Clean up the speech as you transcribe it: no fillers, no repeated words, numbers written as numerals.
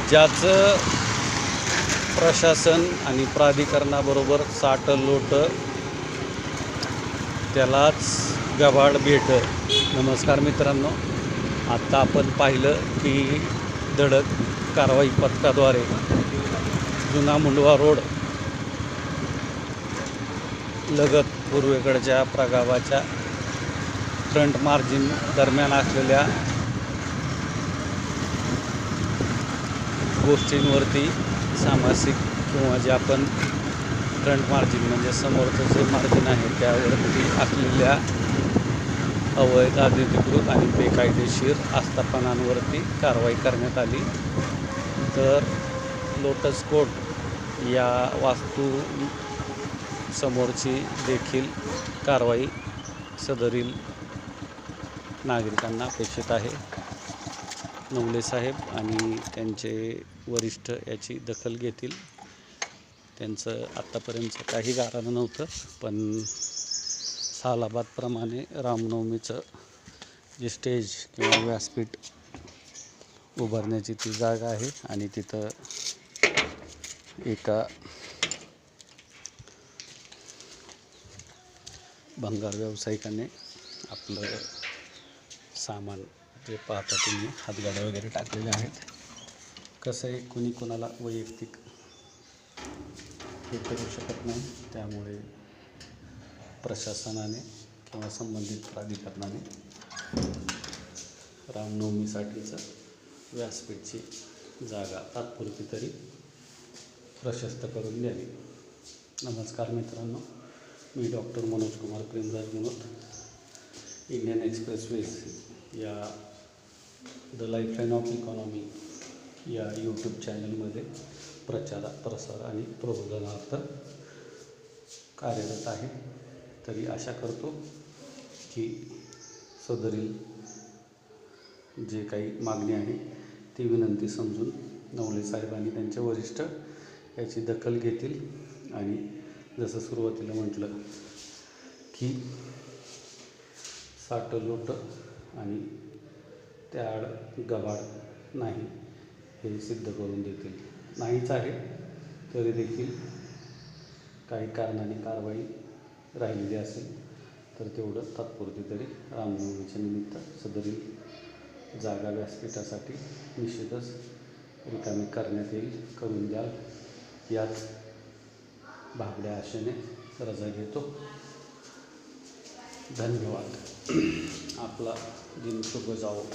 ज्याचं प्रशासन आणि प्राधिकरणाबरोबर साटलोट त्यालाच गबाड भेट. नमस्कार मित्रांनो, आत्ता आपण पाहिलं की धडक कारवाई पथकाद्वारे जुना मुंडवा रोड लगत पूर्वेकडच्या प्रगावाच्या फ्रंट मार्जिन दरम्यान असलेल्या गोष्टींवरती सामासिक किंवा जे आपण फ्रंट मार्जिन म्हणजे समोरचं जे मार्जिन आहे त्यावरती असलेल्या अवैध अनधिकृत आणि बेकायदेशीर आस्थापनांवरती कारवाई करण्यात आली. तर लोटस कोर्ट या वास्तू समोरची देखील कारवाई सदरील नागरिकांना अपेक्षित आहे. नवले साहेब आणि त्यांचे वरिष्ठ याची दखल घेतील. त्यांचं आत्तापर्यंत काही गाऱ्हाणं नव्हतं, पण सालाबादप्रमाणे रामनवमीचं जे स्टेज किंवा व्यासपीठ उभारण्याची ती जागा आहे आणि तिथं एका भंगार व्यावसायिकाने आपलं सामान जे पाहता तुम्ही हातगाड्या वगैरे टाकलेल्या आहेत. कसं आहे, कुणी कोणाला वैयक्तिक हे करू शकत नाही, त्यामुळे प्रशासनाने किंवा संबंधित प्राधिकरणाने रामनवमीसाठीचं व्यासपीठची जागा तात्पुरती तरी प्रशस्त करून द्यावी. नमस्कार मित्रांनो, मी डॉक्टर मनोज कुमार प्रेमराज विनोद, इंडियन एक्सप्रेसवेज या द लाईफलाईन ऑफ इकॉनॉमी या यूट्यूब चॅनलमध्ये प्रचार, प्रसार आणि प्रबोधनार्थ कार्यरत आहे. तरी आशा करतो की सदरील जे काही मागणी आहे ती विनंती समजून नवले साहेब आणि त्यांचे वरिष्ठ याची दखल घेतील आणि जसं सुरुवातीला म्हटलं की साटलोट आणि त्याआड गबाड नाही हे सिद्ध करून देतील. नाहीच आहे तरी देखील काही कारणाने कारवाई राहिलेली असेल तर तेवढं तात्पुरती तरी रामनवमीच्या निमित्त सदरील जागा व्यासपीठासाठी निश्चितच रिकामी करण्यात येईल, करून द्याल याच भाबड्या आशेने रजा घेतो. धन्यवाद. आपला दिन शुभ जावो.